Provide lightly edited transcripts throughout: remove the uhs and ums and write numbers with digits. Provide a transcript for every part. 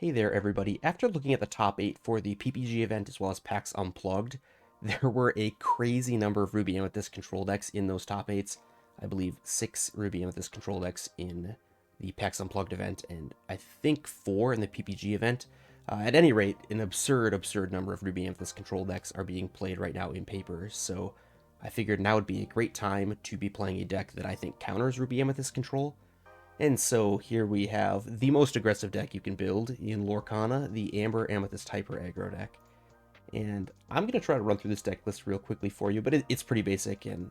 Hey there, everybody. After looking at the top 8 for the PPG event as well as PAX Unplugged, there were a crazy number of Ruby Amethyst control decks in those top 8s. I believe 6 Ruby Amethyst control decks in the PAX Unplugged event, and I think 4 in the PPG event. At any rate, an absurd number of Ruby Amethyst control decks are being played right now in paper, so I figured now would be a great time to be playing a deck that I think counters Ruby Amethyst control. And so here we have the most aggressive deck you can build in Lorcana, the Amber Amethyst Hyper Aggro deck. And I'm going to try to run through this deck list real quickly for you, but it's pretty basic, and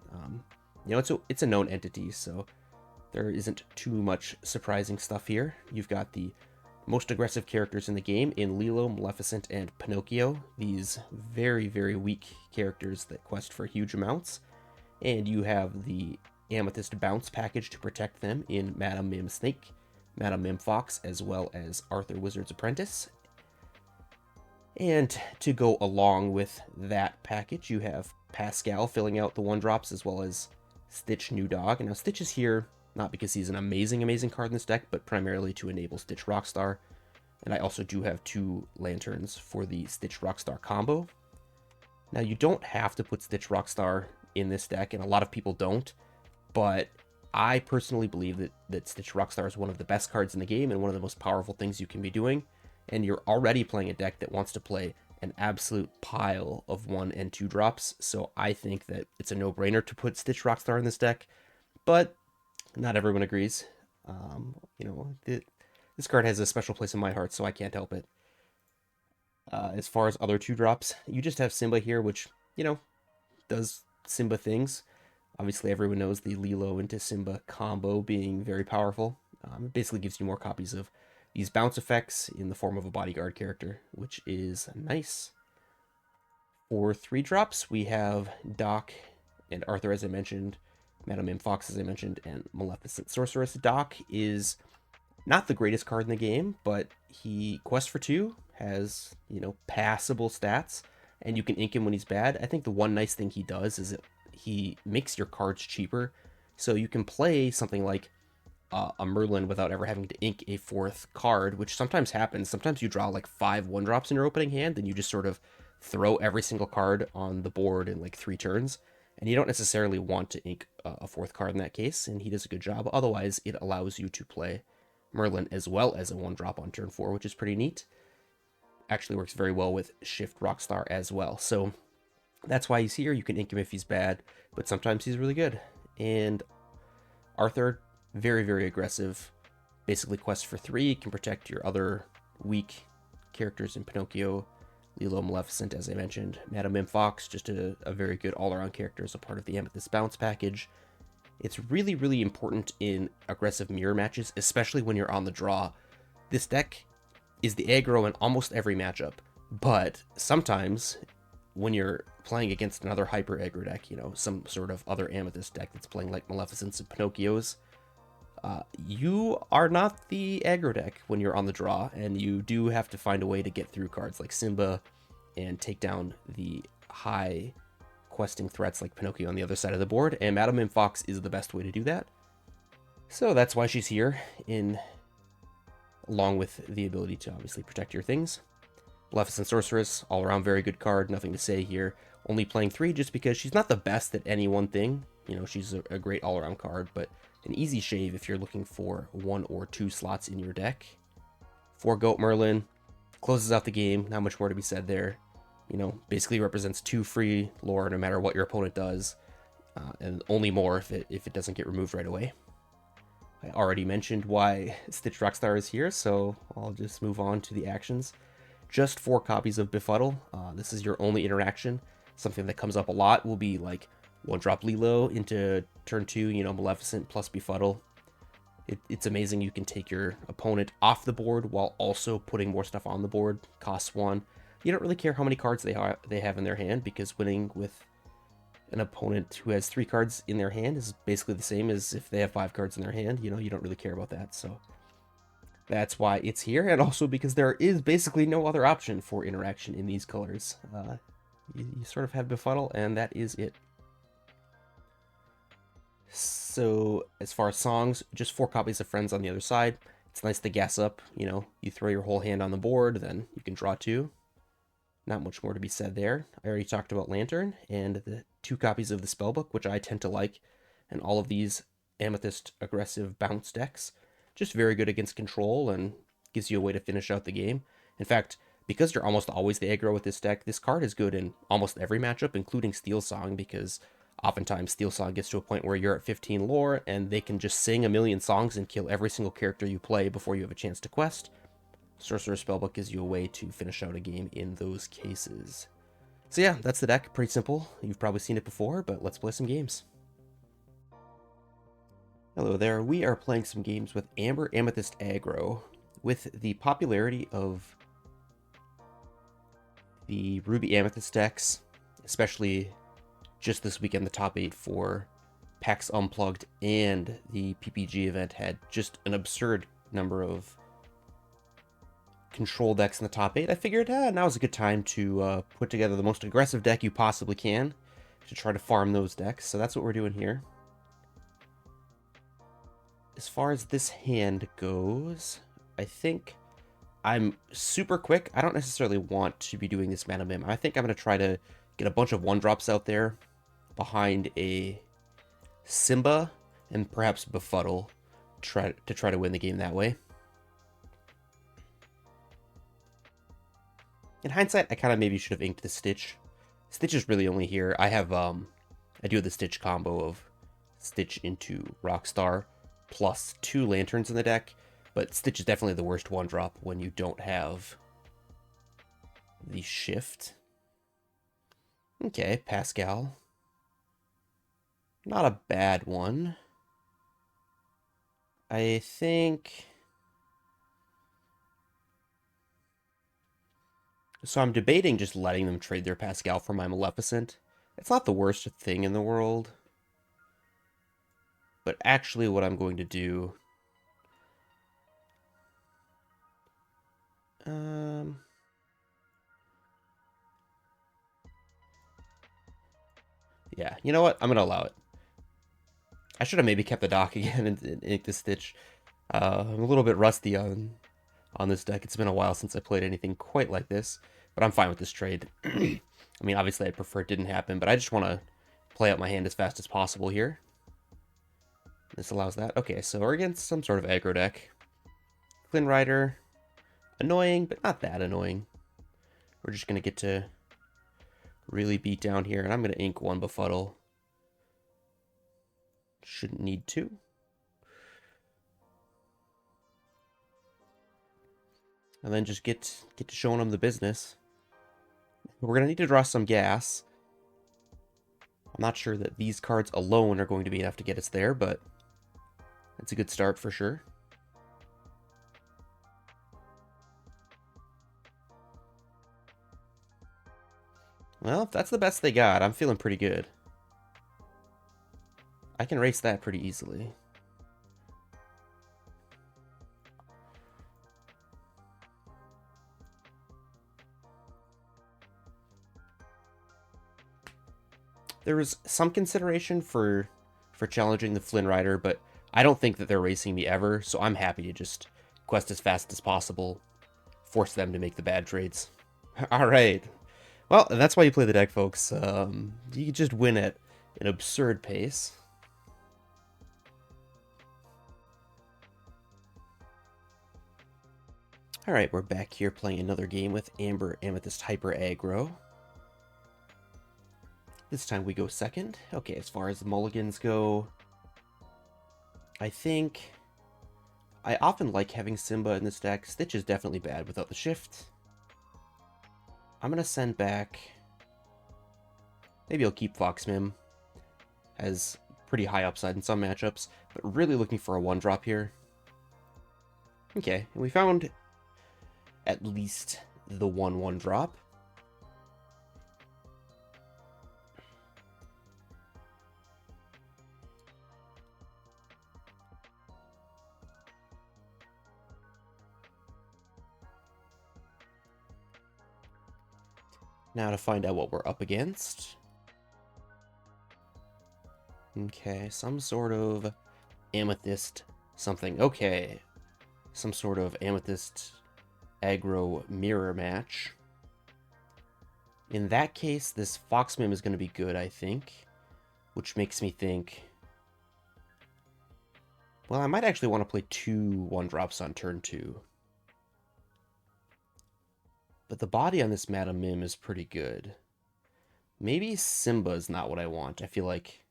it's a known entity, so there isn't too much surprising stuff here. You've got the most aggressive characters in the game in Lilo, Maleficent, and Pinocchio. These very weak characters that quest for huge amounts. And you have the Amethyst Bounce package to protect them in Madam Mim Snake, Madam Mim Fox, as well as Arthur Wizard's Apprentice. And to go along with that package, you have Pascal filling out the 1-drops, as well as Stitch New Dog. And now Stitch is here not because he's an amazing card in this deck, but primarily to enable Stitch Rockstar. And I also do have 2 lanterns for the Stitch Rockstar combo. Now, you don't have to put Stitch Rockstar in this deck, and a lot of people don't, but I personally believe that Stitch Rockstar is one of the best cards in the game and one of the most powerful things you can be doing, and you're already playing a deck that wants to play an absolute pile of 1 and 2 drops, so I think that it's a no-brainer to put Stitch Rockstar in this deck, but not everyone agrees. This card has a special place in my heart, so I can't help it. As far as other 2-drops, you just have Simba here, which, does Simba things. Obviously, everyone knows the Lilo into Simba combo being very powerful. It basically gives you more copies of these bounce effects in the form of a bodyguard character, which is nice. For 3-drops, we have Doc and Arthur, as I mentioned, Madam Mim Fox, as I mentioned, and Maleficent Sorceress. Doc is not the greatest card in the game, but he quests for 2, has, passable stats, and you can ink him when he's bad. I think the one nice thing he does is that he makes your cards cheaper, so you can play something like a Merlin without ever having to ink a 4th card, which sometimes happens. Sometimes you draw like 5 1-drops in your opening hand, and you just sort of throw every single card on the board in like 3 turns, and you don't necessarily want to ink a 4th card in that case, and he does a good job. Otherwise, it allows you to play Merlin as well as a 1-drop on turn 4, which is pretty neat. Actually works very well with Shift Rockstar as well. So that's why he's here. You can ink him if he's bad, but sometimes he's really good. And Arthur, very aggressive. Basically quests for 3, can protect your other weak characters in Pinocchio, Lilo, Maleficent, as I mentioned. Madam Mim Fox, just a very good all-around character as a part of the Amethyst Bounce package. It's really important in aggressive mirror matches, especially when you're on the draw. This deck is the aggro in almost every matchup, but sometimes when you're playing against another hyper aggro deck, some sort of other Amethyst deck that's playing like Maleficents and Pinocchios, you are not the aggro deck when you're on the draw, and you do have to find a way to get through cards like Simba and take down the high questing threats like Pinocchio on the other side of the board, and Madam Mim Fox is the best way to do that. So that's why she's here, along with the ability to obviously protect your things. Maleficent Sorceress, all around very good card, nothing to say here. Only playing 3 just because she's not the best at any one thing. She's a great all around card, but an easy shave if you're looking for 1 or 2 slots in your deck. 4 Goat Merlin closes out the game, not much more to be said there. Basically represents 2 free lore no matter what your opponent does, and only more if it doesn't get removed right away. I already mentioned why Stitch Rockstar is here, so I'll just move on to the actions. Just 4 copies of Befuddle. This is your only interaction. Something that comes up a lot will be like 1-drop Lilo into turn 2, Maleficent plus Befuddle. It's amazing. You can take your opponent off the board while also putting more stuff on the board. Costs 1. You don't really care how many cards they have in their hand, because winning with an opponent who has 3 cards in their hand is basically the same as if they have 5 cards in their hand. You don't really care about that, so that's why it's here, and also because there is basically no other option for interaction in these colors. You sort of have Befuddle, and that is it. So as far as songs, just 4 copies of Friends on the other side. It's nice to gas up, you know, you throw your whole hand on the board, then you can draw two. Not much more to be said there. I already talked about Lantern and the 2 copies of the Spellbook, which I tend to like, and all of these Amethyst aggressive bounce decks. Just very good against control and gives you a way to finish out the game. In fact, because you're almost always the aggro with this deck, this card is good in almost every matchup, including Steel Song, because oftentimes Steel Song gets to a point where you're at 15 lore and they can just sing a million songs and kill every single character you play before you have a chance to quest. Sorcerer's Spellbook gives you a way to finish out a game in those cases. So yeah, that's the deck. Pretty simple. You've probably seen it before, but let's play some games. Hello there. We are playing some games with Amber Amethyst Aggro. With the popularity of the Ruby Amethyst decks, especially just this weekend, the top 8 for PAX Unplugged and the PPG event had just an absurd number of control decks in the top 8, I figured now is a good time to put together the most aggressive deck you possibly can to try to farm those decks. So that's what we're doing here. As far as this hand goes, I think I'm super quick. I don't necessarily want to be doing this Mana Mim. I think I'm going to try to get a bunch of 1-drops out there behind a Simba and perhaps Befuddle to try to win the game that way. In hindsight, I kind of maybe should have inked the Stitch. Stitch is really only here. I do have the Stitch combo of Stitch into Rockstar plus 2 Lanterns in the deck, but Stitch is definitely the worst 1-drop when you don't have the Shift. Okay, Pascal. Not a bad one. I think... So I'm debating just letting them trade their Pascal for my Maleficent. It's not the worst thing in the world. But actually what I'm going to do... Yeah, you know what? I'm going to allow it. I should have maybe kept the dock again and inked the Stitch. I'm a little bit rusty on this deck. It's been a while since I played anything quite like this, but I'm fine with this trade. I mean, obviously I prefer it didn't happen, but I just want to play out my hand as fast as possible here. This allows that. Okay, so we're against some sort of aggro deck. Flynn Rider. Annoying, but not that annoying. We're just going to get to really beat down here, and I'm going to ink 1 Befuddle. Shouldn't need to. And then just get to showing them the business. We're going to need to draw some gas. I'm not sure that these cards alone are going to be enough to get us there, but it's a good start for sure. Well, if that's the best they got, I'm feeling pretty good. I can erase that pretty easily. There was some consideration for challenging the Flynn Rider, but I don't think that they're racing me ever, so I'm happy to just quest as fast as possible, force them to make the bad trades. All right. Well, that's why you play the deck, folks. You can just win at an absurd pace. All right, we're back here playing another game with Amber Amethyst Hyper Aggro. This time we go second. Okay, as far as the mulligans go, I think I often like having Simba in this deck. Stitch is definitely bad without the shift. I'm going to send back... Maybe I'll keep Foxmim. Has pretty high upside in some matchups, but really looking for a 1-drop here. Okay, and we found at least the 1/1-drop. Now to find out what we're up against. Okay, some sort of amethyst something. Okay, some sort of Amethyst Aggro mirror match. In that case, this Fox Mim is going to be good, I think. Which makes me think... Well, I might actually want to play 2 1-drops on turn 2. But the body on this Madam Mim is pretty good. Maybe Simba is not what I want. I feel like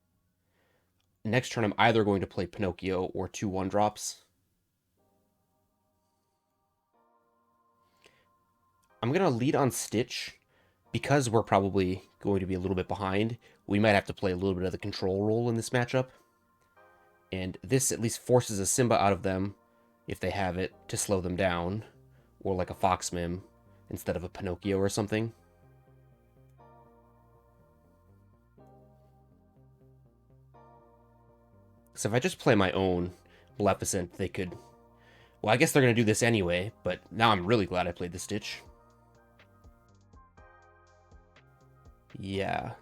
next turn I'm either going to play Pinocchio or 2 1-drops. I'm going to lead on Stitch. Because we're probably going to be a little bit behind, we might have to play a little bit of the control role in this matchup. And this at least forces a Simba out of them, if they have it, to slow them down. Or like a Fox Mim, instead of a Pinocchio or something. So if I just play my own Maleficent, they could... Well, I guess they're going to do this anyway, but now I'm really glad I played the Stitch. Yeah.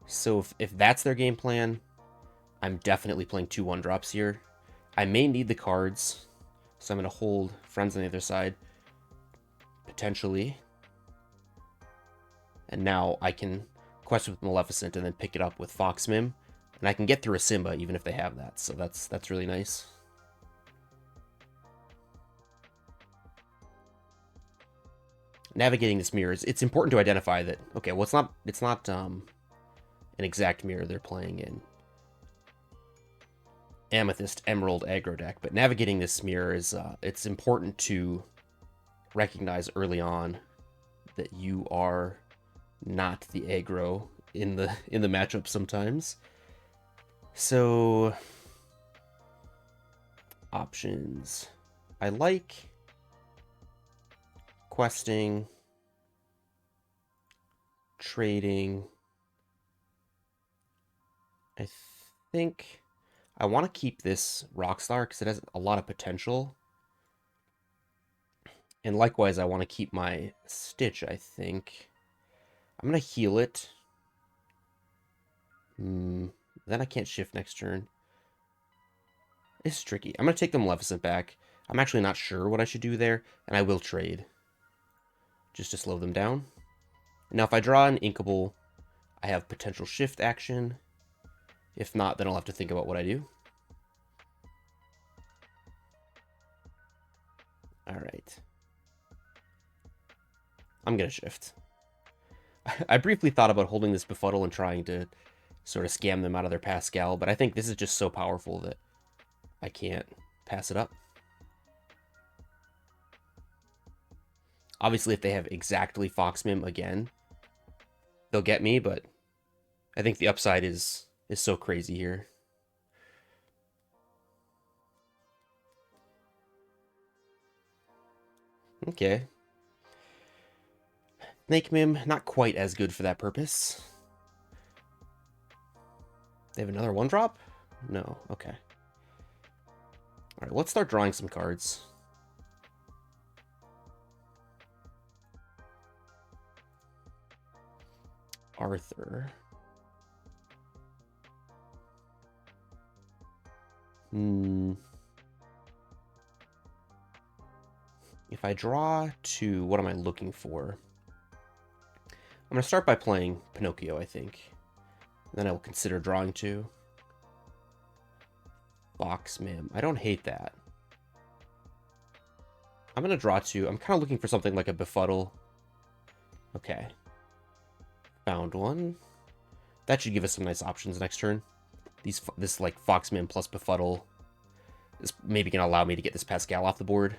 So if that's their game plan, I'm definitely playing 2 1-drops here. I may need the cards, so I'm going to hold Friends on the other side, potentially. And now I can quest with Maleficent and then pick it up with Fox Mim, and I can get through a Simba even if they have that, so that's really nice. Navigating this mirror, it's important to identify that, okay, well, it's not an exact mirror they're playing in Amethyst Emerald Aggro deck, but navigating this mirror is, it's important to recognize early on that you are not the aggro in the matchup sometimes. So, options. I like questing, trading. I think I want to keep this Rockstar because it has a lot of potential. And likewise, I want to keep my Stitch, I think. I'm going to heal it. Then I can't shift next turn. It's tricky. I'm going to take the Maleficent back. I'm actually not sure what I should do there, and I will trade. Just to slow them down. Now, if I draw an Inkable, I have potential shift action. If not, then I'll have to think about what I do. Alright. I'm going to shift. I briefly thought about holding this Befuddle and trying to sort of scam them out of their Pascal, but I think this is just so powerful that I can't pass it up. Obviously, if they have exactly Fox Mim again, they'll get me, but I think the upside is so crazy here. Okay. Snake Mim, not quite as good for that purpose. They have another 1-drop? No, okay. Alright, let's start drawing some cards. Arthur. If I draw 2, what am I looking for? I'm going to start by playing Pinocchio, I think. Then I will consider drawing 2. Fox Mim. I don't hate that. I'm going to draw 2. I'm kind of looking for something like a Befuddle. Okay. Found one. That should give us some nice options next turn. This like Fox Mim plus Befuddle is maybe going to allow me to get this Pascal off the board.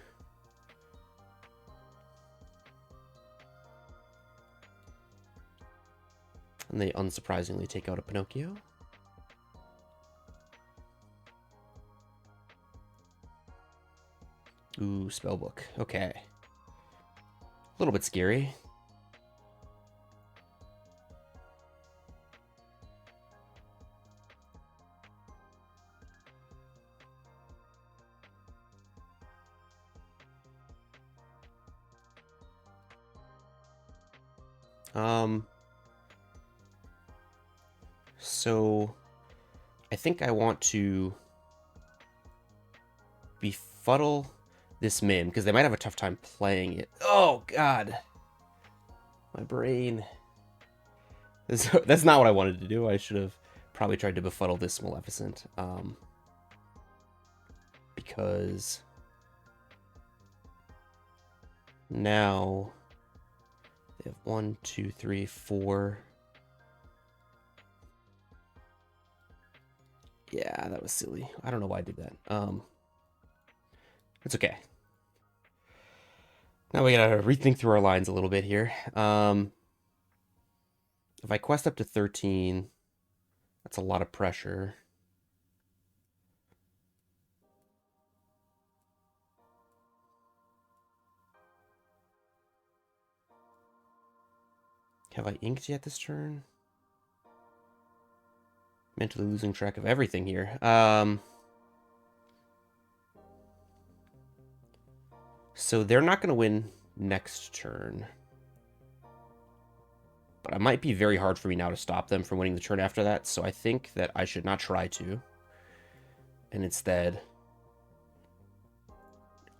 And they unsurprisingly take out a Pinocchio. Ooh, Spellbook. Okay. A little bit scary. So I think I want to be befuddle this Mim, because they might have a tough time playing it. Oh, God. My brain. That's not what I wanted to do. I should have probably tried to befuddle this Maleficent. Because now they have 1, 2, 3, 4. Yeah, that was silly. I don't know why I did that. It's okay. Now we gotta rethink through our lines a little bit here. If I quest up to 13, that's a lot of pressure. Have I inked yet this turn? Mentally losing track of everything here. So they're not going to win next turn. But it might be very hard for me now to stop them from winning the turn after that, so I think that I should not try to. And instead,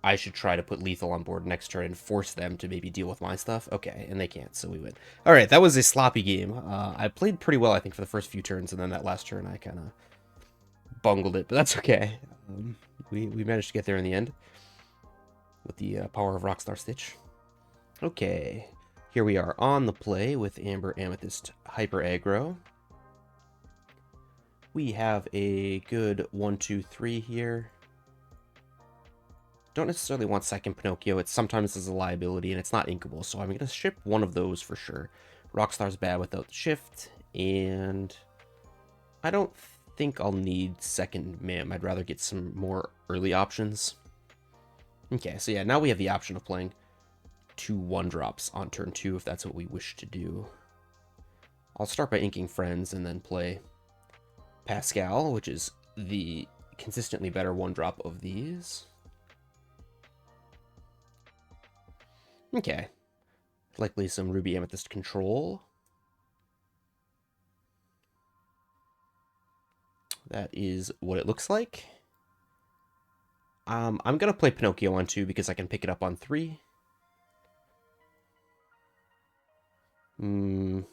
I should try to put lethal on board next turn and force them to maybe deal with my stuff. Okay, and they can't, so we win. All right, that was a sloppy game. I played pretty well, I think, for the first few turns, and then that last turn I kind of bungled it, but that's okay. We managed to get there in the end with the power of Rockstar Stitch. Okay, here we are on the play with Amber Amethyst Hyper Aggro. We have a good 1, 2, 3 here. Don't necessarily want second Pinocchio. It sometimes is a liability, and it's not inkable, so I'm going to ship one of those for sure. Rockstar's bad without the shift, and I don't think I'll need second Mim. I'd rather get some more early options. Okay, so yeah, now we have the option of playing 2 1-drops on turn 2 if that's what we wish to do. I'll start by inking Friends and then play Pascal, which is the consistently better 1-drop of these. Okay. Likely some Ruby Amethyst control. That is what it looks like. I'm going to play Pinocchio on 2 because I can pick it up on 3. You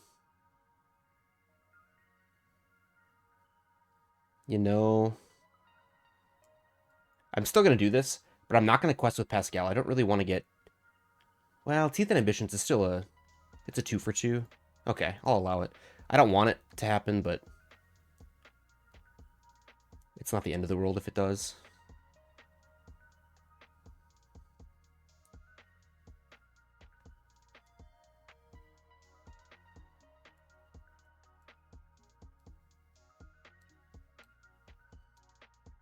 know, I'm still going to do this, but I'm not going to quest with Pascal. I don't really want to get... Well, Teeth and Ambitions is still a... It's a 2 for 2. Okay, I'll allow it. I don't want it to happen, but... It's not the end of the world if it does.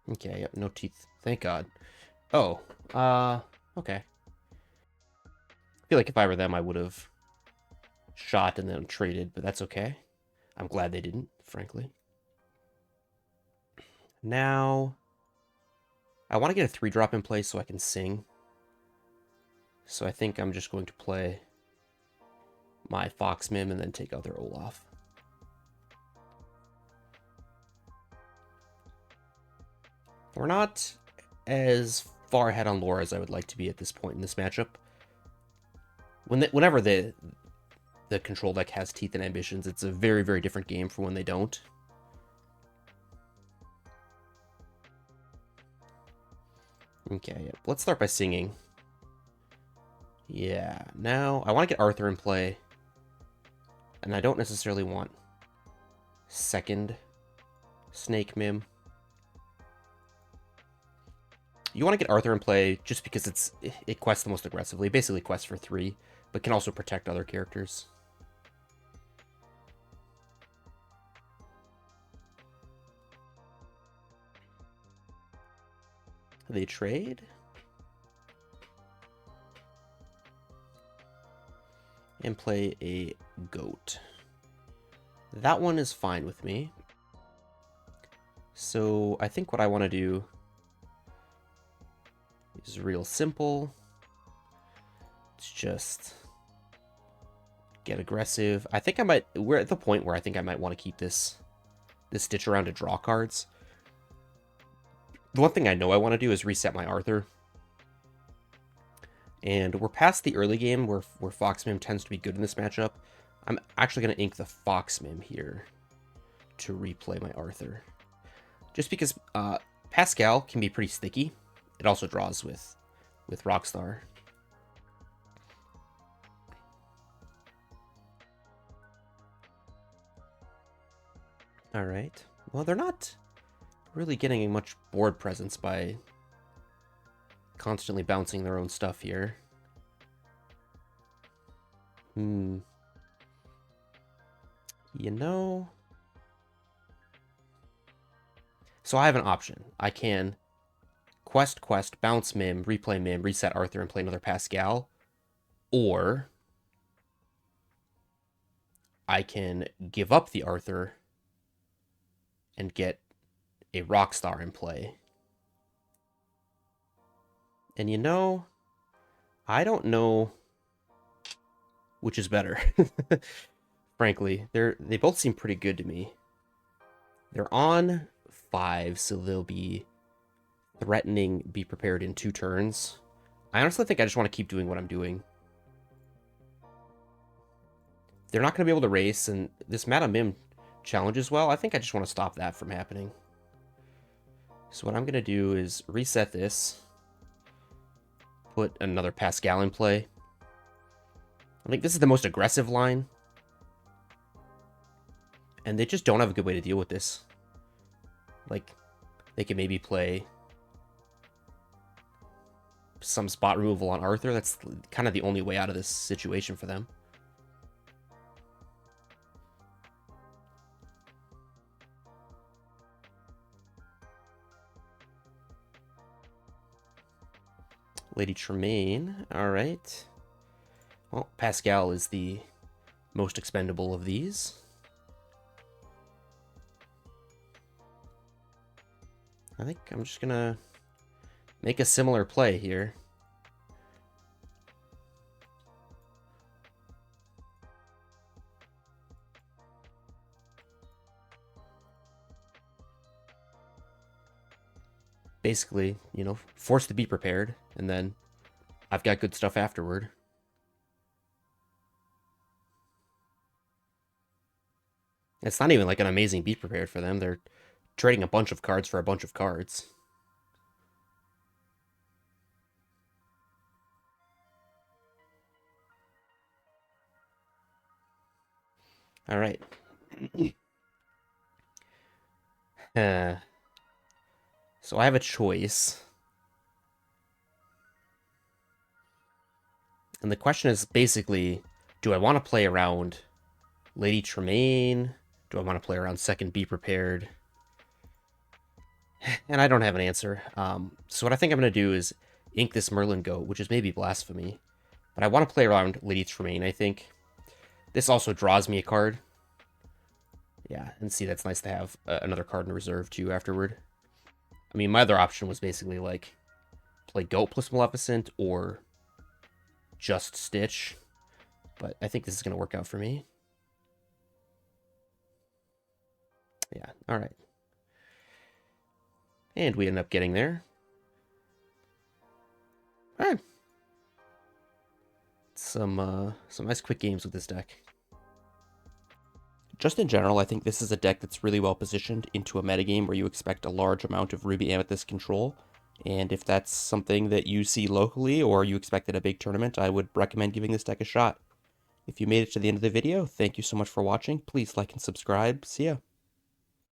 Okay, yep, no teeth. Thank God. Oh, okay. I feel like if I were them, I would have shot and then traded, but that's okay. I'm glad they didn't, frankly. Now, I want to get a 3-drop in place so I can sing. So I think I'm just going to play my Fox Mim and then take out their Olaf. We're not as far ahead on lore as I would like to be at this point in this matchup. Whenever the control deck has Teeth and Ambitions, it's a very, very different game from when they don't. Okay, yep. Let's start by singing. Yeah, now I want to get Arthur in play. And I don't necessarily want second Snake Mim. You want to get Arthur in play just because it quests the most aggressively. Basically quests for 3, but can also protect other characters. They trade. And play a goat. That one is fine with me. So I think what I want to do is real simple. It's just get aggressive. I think I might... We're at the point where I think I might want to keep this Stitch around to draw cards. The one thing I know I want to do is reset my Arthur And we're past the early game where Fox Mim tends to be good in this matchup. I'm actually going to ink the Fox Mim here to replay my Arthur. Just because Pascal can be pretty sticky. It also draws with Rockstar. All right. Well, they're not really getting much board presence by constantly bouncing their own stuff here. You know... So I have an option. I can quest, bounce Mim, replay Mim, reset Arthur, and play another Pascal. Or I can give up the Arthur and get a Rockstar in play. And you know, I don't know which is better. Frankly, they both seem pretty good to me. They're on 5, so they'll be threatening Be Prepared in 2 turns. I honestly think I just want to keep doing what I'm doing. They're not going to be able to race, and this Madame Mim challenges well. I think I just want to stop that from happening. So what I'm going to do is reset this. Put another Pascal in play. I think this is the most aggressive line. And they just don't have a good way to deal with this. Like, they can maybe play some spot removal on Arthur. That's kind of the only way out of this situation for them. Lady Tremaine, all right. Well, Pascal is the most expendable of these. I think I'm just gonna make a similar play here. Basically, you know, forced to be prepared, and then I've got good stuff afterward. It's not even like an amazing be prepared for them. They're trading a bunch of cards for a bunch of cards. All right. So I have a choice. And the question is basically, do I want to play around Lady Tremaine? Do I want to play around second Be Prepared? And I don't have an answer. So what I think I'm going to do is ink this Merlin Goat, which is maybe blasphemy. But I want to play around Lady Tremaine, I think. This also draws me a card. Yeah, and see, that's nice to have another card in reserve, too, afterward. I mean, my other option was basically, like, play Goat plus Maleficent or just Stitch. But I think this is going to work out for me. Yeah, all right. And we end up getting there. All right. Some nice quick games with this deck. Just in general, I think this is a deck that's really well positioned into a metagame where you expect a large amount of Ruby Amethyst control. And if that's something that you see locally or you expect at a big tournament, I would recommend giving this deck a shot. If you made it to the end of the video, thank you so much for watching. Please like and subscribe. See ya.